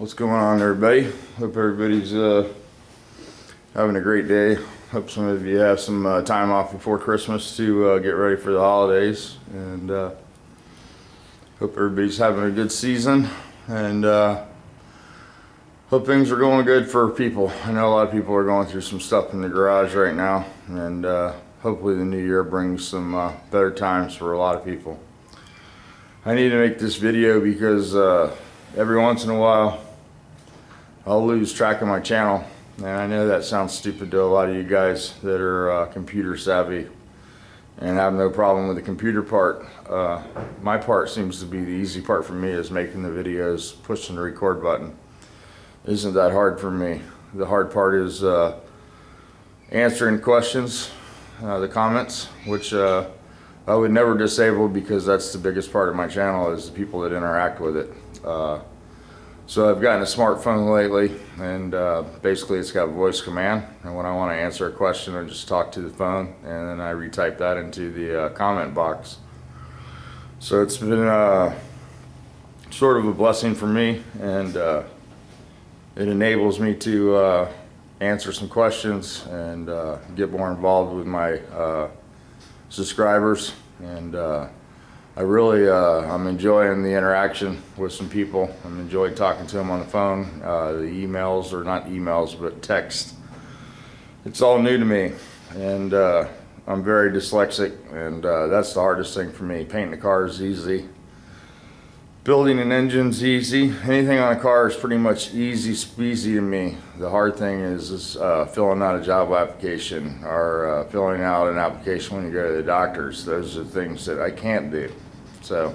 What's going on, everybody? Hope everybody's having a great day. Hope some of you have some time off before Christmas to get ready for the holidays, and hope everybody's having a good season, and hope things are going good for people. I know a lot of people are going through some stuff in the garage right now, and hopefully the new year brings some better times for a lot of people. I need to make this video because every once in a while I'll lose track of my channel, and I know that sounds stupid to a lot of you guys that are computer savvy and have no problem with the computer part. My part seems to be the easy part for me, is making the videos, pushing the record button. Isn't that hard for me. The hard part is answering questions, the comments, which I would never disable, because that's the biggest part of my channel, is the people that interact with it. So I've gotten a smartphone lately, and basically it's got voice command, and when I want to answer a question I just talk to the phone, and then I retype that into the comment box. So it's been sort of a blessing for me, and it enables me to answer some questions and get more involved with my subscribers, and I'm enjoying the interaction with some people. I'm enjoying talking to them on the phone. The emails, or not emails, but text. It's all new to me, and I'm very dyslexic, and that's the hardest thing for me. Painting a car is easy. Building an engine's easy. Anything on a car is pretty much easy squeezy to me. The hard thing is filling out a job application, or filling out an application when you go to the doctors. Those are things that I can't do. So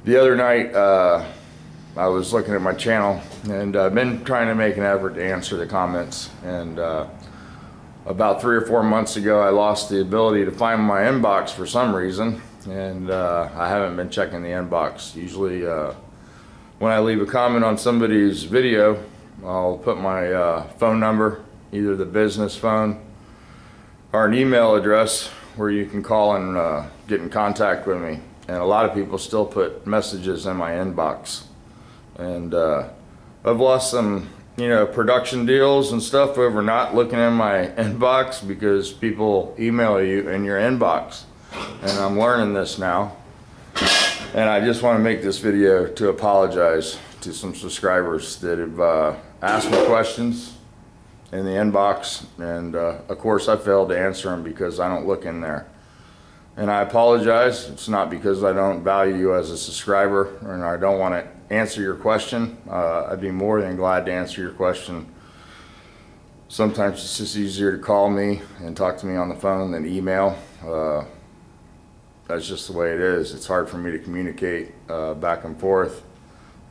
the other night I was looking at my channel, and I've been trying to make an effort to answer the comments, and about 3 or 4 months ago I lost the ability to find my inbox for some reason, and I haven't been checking the inbox. Usually when I leave a comment on somebody's video, I'll put my phone number, either the business phone or an email address where you can call and get in contact with me. And a lot of people still put messages in my inbox, and I've lost some production deals and stuff over not looking in my inbox, because people email you in your inbox, and I'm learning this now. And I just want to make this video to apologize to some subscribers that have asked me questions in the inbox, and of course I failed to answer them because I don't look in there. And I apologize. It's not because I don't value you as a subscriber, and I don't want to answer your question. I'd be more than glad to answer your question. Sometimes it's just easier to call me and talk to me on the phone than email. That's just the way it is. It's hard for me to communicate back and forth,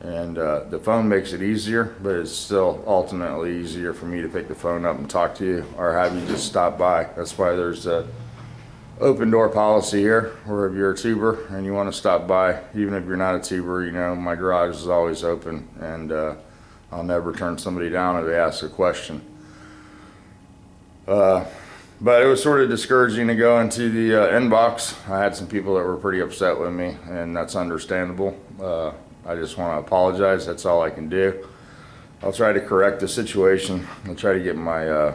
and the phone makes it easier, but it's still ultimately easier for me to pick the phone up and talk to you, or have you just stop by. That's why there's a open door policy here, where if you're a tuber and you want to stop by, even if you're not a tuber, my garage is always open, and I'll never turn somebody down if they ask a question. But it was sort of discouraging to go into the inbox. I had some people that were pretty upset with me, and that's understandable. I just want to apologize. That's all I can do. I'll try to correct the situation. I'll try to get my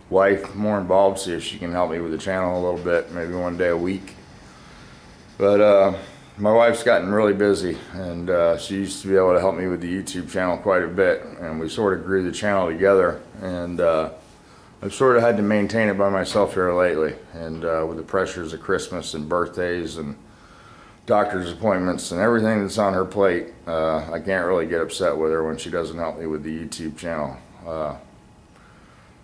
wife more involved, see if she can help me with the channel a little bit, maybe one day a week. But my wife's gotten really busy, and she used to be able to help me with the YouTube channel quite a bit, and we sort of grew the channel together, and I've sort of had to maintain it by myself here lately, and with the pressures of Christmas and birthdays and doctor's appointments and everything that's on her plate, I can't really get upset with her when she doesn't help me with the YouTube channel.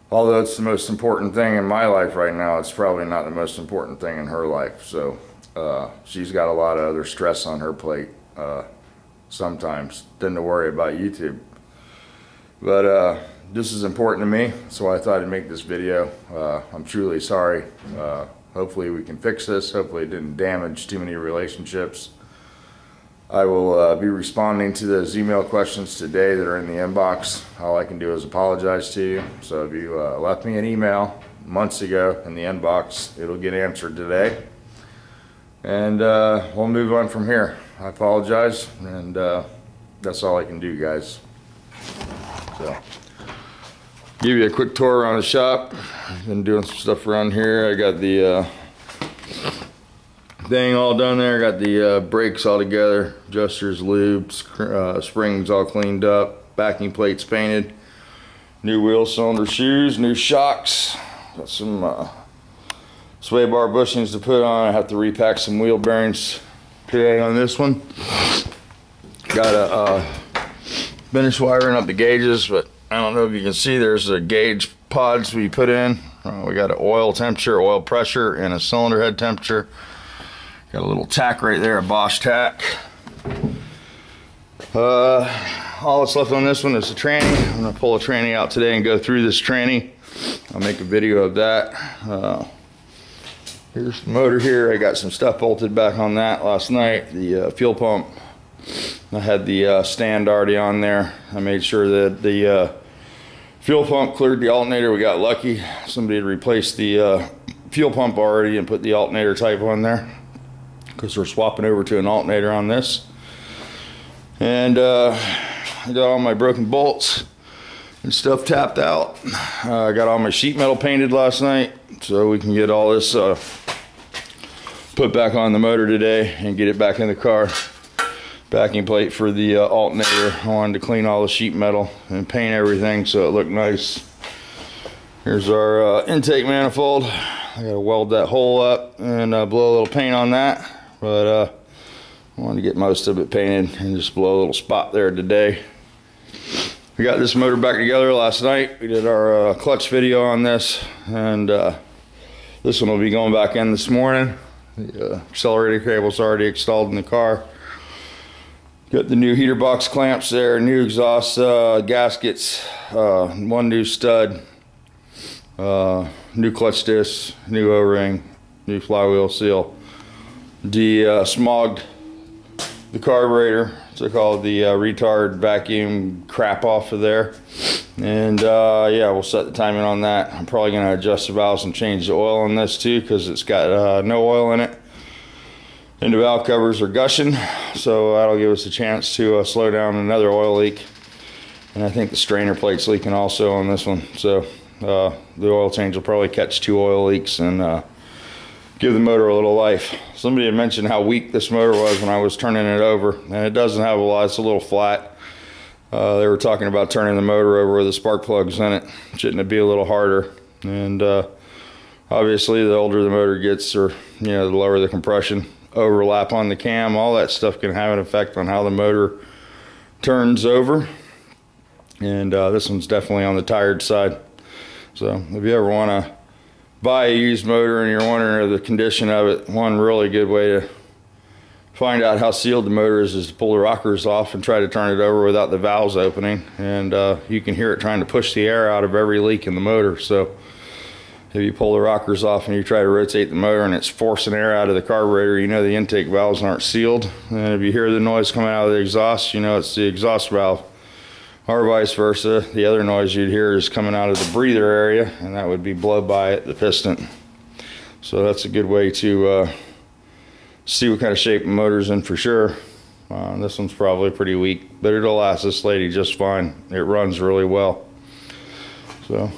Although it's the most important thing in my life right now, it's probably not the most important thing in her life. So she's got a lot of other stress on her plate sometimes than to worry about YouTube. But this is important to me, so I thought I'd make this video. I'm truly sorry. Hopefully we can fix this. Hopefully it didn't damage too many relationships. I will be responding to those email questions today that are in the inbox. All I can do is apologize to you. So if you left me an email months ago in the inbox, it'll get answered today. And we'll move on from here. I apologize, and that's all I can do, guys. So, give you a quick tour around the shop. Been doing some stuff around here. I got the thing all done there. Got the brakes all together, adjusters, lubes, springs all cleaned up, backing plates painted, new wheel cylinder shoes, new shocks. Got some sway bar bushings to put on. I have to repack some wheel bearings today on this one. Got to finish wiring up the gauges, but I don't know if you can see, there's a gauge pods we put in. We got an oil temperature, oil pressure, and a cylinder head temperature. Got a little tack right there, a Bosch tack. All that's left on this one is the tranny. I'm gonna pull a tranny out today and go through this tranny. I'll make a video of that. Here's the motor here. I got some stuff bolted back on that last night. The fuel pump, I had the stand already on there. I made sure that the fuel pump cleared the alternator. We got lucky. Somebody had replaced the fuel pump already and put the alternator type on there, because we're swapping over to an alternator on this. And I got all my broken bolts and stuff tapped out. I got all my sheet metal painted last night, so we can get all this put back on the motor today and get it back in the car. Backing plate for the alternator. I wanted to clean all the sheet metal and paint everything so it looked nice. Here's our intake manifold. I gotta weld that hole up and blow a little paint on that, but I wanted to get most of it painted and just blow a little spot there today. We got this motor back together last night. We did our clutch video on this, and this one will be going back in this morning. The accelerator cable's already installed in the car. Got the new heater box clamps there, new exhaust gaskets, one new stud, new clutch disc, new O-ring, new flywheel seal. Smogged the carburetor, took all the retard vacuum crap off of there, and yeah, we'll set the timing on that. I'm probably going to adjust the valves and change the oil on this too, because it's got no oil in it, and the valve covers are gushing, so that'll give us a chance to slow down another oil leak. And I think the strainer plate's leaking also on this one, so the oil change will probably catch 2 oil leaks and give the motor a little life. Somebody had mentioned how weak this motor was when I was turning it over, and it doesn't have a lot, it's a little flat. They were talking about turning the motor over with the spark plugs in it. Shouldn't it be a little harder? And obviously the older the motor gets, or the lower the compression, overlap on the cam, all that stuff can have an effect on how the motor turns over. And this one's definitely on the tired side. So if you ever want to buy a used motor and you're wondering the condition of it, one really good way to find out how sealed the motor is to pull the rockers off and try to turn it over without the valves opening. And you can hear it trying to push the air out of every leak in the motor. So if you pull the rockers off and you try to rotate the motor and it's forcing air out of the carburetor, you know the intake valves aren't sealed. And if you hear the noise coming out of the exhaust, you know it's the exhaust valve. Or vice versa, the other noise you'd hear is coming out of the breather area, and that would be blow by at the piston. So that's a good way to see what kind of shape the motor's in for sure. This one's probably pretty weak, but it'll last this lady just fine. It runs really well. So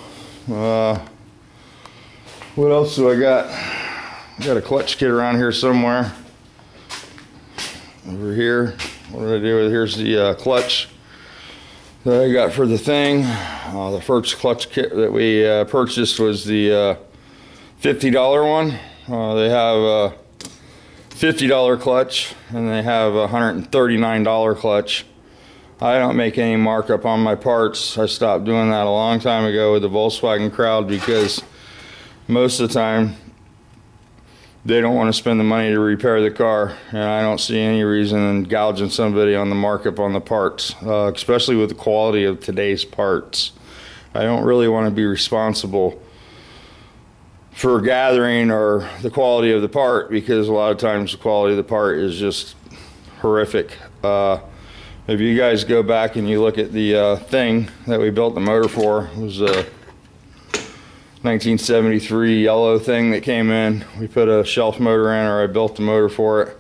what else do I got? I got a clutch kit around here somewhere. Over here, what did I do with, here's the clutch that I got for the thing. The first clutch kit that we purchased was the $50 one. They have a $50 clutch and they have a $139 clutch. I don't make any markup on my parts. I stopped doing that a long time ago with the Volkswagen crowd, because most of the time they don't want to spend the money to repair the car, and I don't see any reason in gouging somebody on the markup on the parts, especially with the quality of today's parts. I don't really want to be responsible for gathering or the quality of the part, because a lot of times the quality of the part is just horrific. If you guys go back and you look at the thing that we built the motor for, it was a 1973 yellow thing that came in. We put a shelf motor in, or I built the motor for it.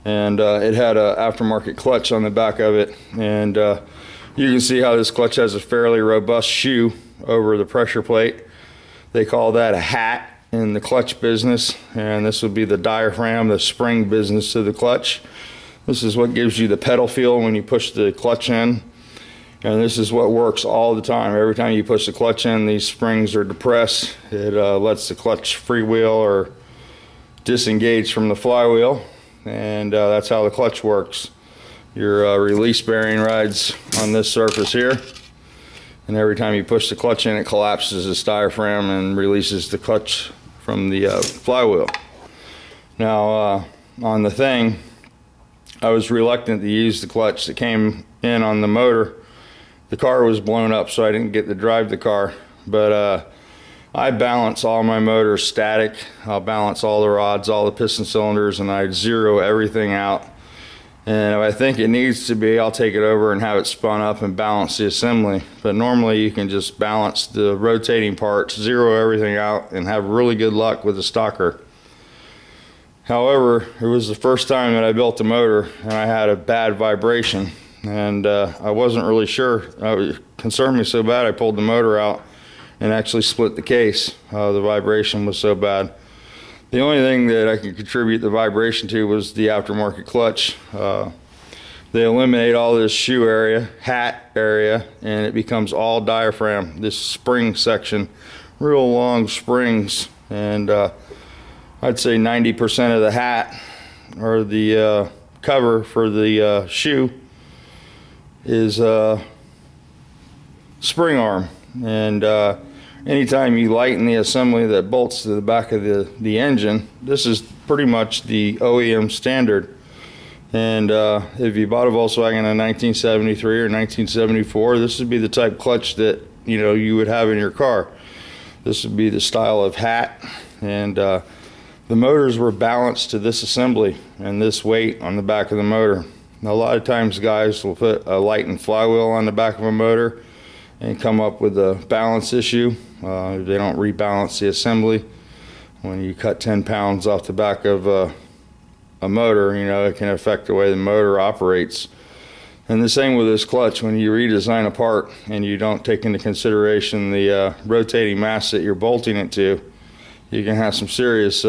and it had an aftermarket clutch on the back of it, and you can see how this clutch has a fairly robust shoe over the pressure plate. They call that a hat in the clutch business, and this would be the diaphragm, the spring business of the clutch. This is what gives you the pedal feel when you push the clutch in, and this is what works all the time. Every time you push the clutch in, these springs are depressed. It lets the clutch freewheel or disengage from the flywheel, and that's how the clutch works. Your release bearing rides on this surface here, and every time you push the clutch in, it collapses this diaphragm and releases the clutch from the flywheel. Now on the thing, I was reluctant to use the clutch that came in on the motor. The car was blown up, so I didn't get to drive the car, but I balance all my motors static. I'll balance all the rods, all the piston cylinders, and I zero everything out. And if I think it needs to be, I'll take it over and have it spun up and balance the assembly. But normally you can just balance the rotating parts, zero everything out, and have really good luck with the stocker. However, it was the first time that I built the motor and I had a bad vibration, and I wasn't really sure. It concerned me so bad I pulled the motor out and actually split the case. The vibration was so bad. The only thing that I could contribute the vibration to was the aftermarket clutch. They eliminate all this shoe area, hat area, and it becomes all diaphragm. This spring section, real long springs, and I'd say 90% of the hat or the cover for the shoe is spring arm, and anytime you lighten the assembly that bolts to the back of the engine, this is pretty much the OEM standard. And if you bought a Volkswagen in 1973 or 1974, this would be the type clutch that you would have in your car. This would be the style of hat, and the motors were balanced to this assembly and this weight on the back of the motor. Now, a lot of times guys will put a lightened flywheel on the back of a motor and come up with a balance issue. If they don't rebalance the assembly, when you cut 10 pounds off the back of a motor, it can affect the way the motor operates. And the same with this clutch. When you redesign a part and you don't take into consideration the rotating mass that you're bolting it to, you can have some serious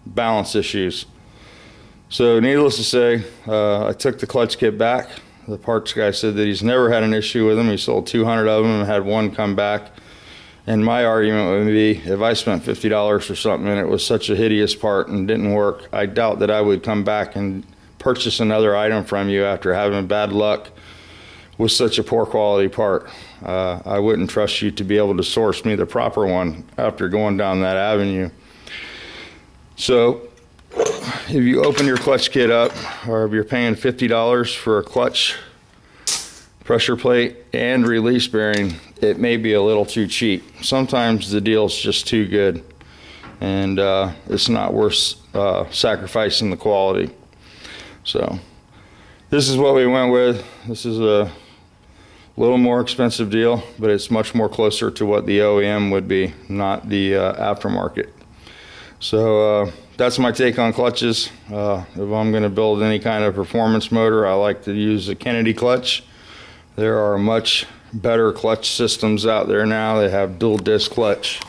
balance issues. So needless to say, I took the clutch kit back. The parts guy said that he's never had an issue with them. He sold 200 of them and had one come back. And my argument would be, if I spent $50 for something and it was such a hideous part and didn't work, I doubt that I would come back and purchase another item from you after having bad luck with such a poor quality part. I wouldn't trust you to be able to source me the proper one after going down that avenue. So if you open your clutch kit up, or if you're paying $50 for a clutch, pressure plate, and release bearing, it may be a little too cheap. Sometimes the deal's just too good, and it's not worth sacrificing the quality. So this is what we went with. This is a little more expensive deal, but it's much more closer to what the OEM would be, not the aftermarket. So that's my take on clutches. If I'm going to build any kind of performance motor, I like to use a Kennedy clutch. There are much better clutch systems out there now. They have dual disc clutch,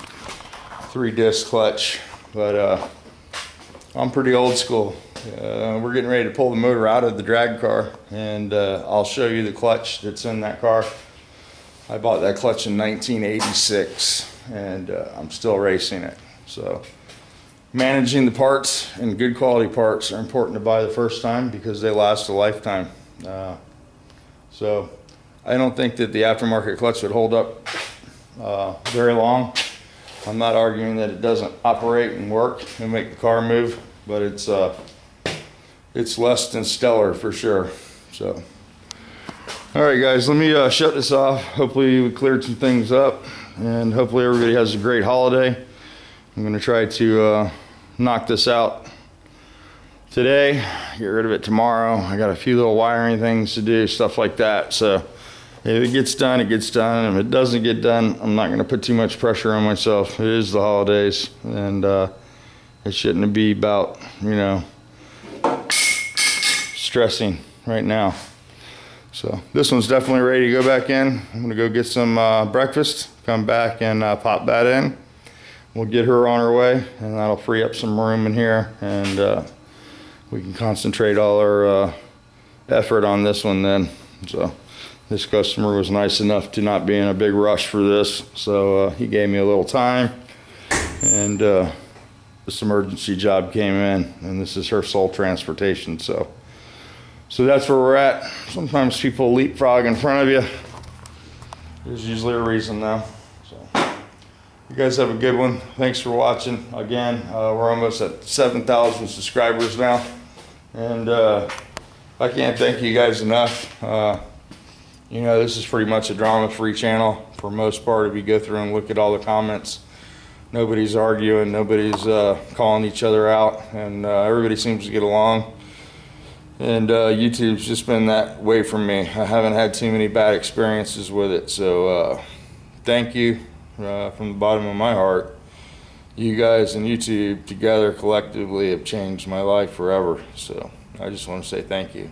3-disc clutch, but I'm pretty old school. We're getting ready to pull the motor out of the drag car, and I'll show you the clutch that's in that car. I bought that clutch in 1986, and I'm still racing it. So managing the parts, and good quality parts are important to buy the first time because they last a lifetime. So I don't think that the aftermarket clutch would hold up very long. I'm not arguing that it doesn't operate and work and make the car move, but it's less than stellar for sure. So, all right, guys, let me shut this off. Hopefully we cleared some things up, and hopefully everybody has a great holiday. I'm going to try to knock this out today, get rid of it tomorrow. I got a few little wiring things to do, stuff like that. So if it gets done, it gets done. If it doesn't get done, I'm not going to put too much pressure on myself. It is the holidays, and it shouldn't be about, stressing right now. So this one's definitely ready to go back in. I'm gonna go get some breakfast, come back and pop that in. We'll get her on her way, and that'll free up some room in here, and we can concentrate all our effort on this one then. So this customer was nice enough to not be in a big rush for this, so he gave me a little time, and this emergency job came in, and this is her sole transportation. So that's where we're at. Sometimes people leapfrog in front of you. There's usually a reason though. You guys have a good one. Thanks for watching. Again, we're almost at 7,000 subscribers now, and I can't thank you guys enough. You know, this is pretty much a drama-free channel for most part. If you go through and look at all the comments, nobody's arguing, nobody's calling each other out, and everybody seems to get along. And YouTube's just been that way for me. I haven't had too many bad experiences with it, so thank you. From the bottom of my heart. You guys and YouTube together collectively have changed my life forever, so I just want to say thank you.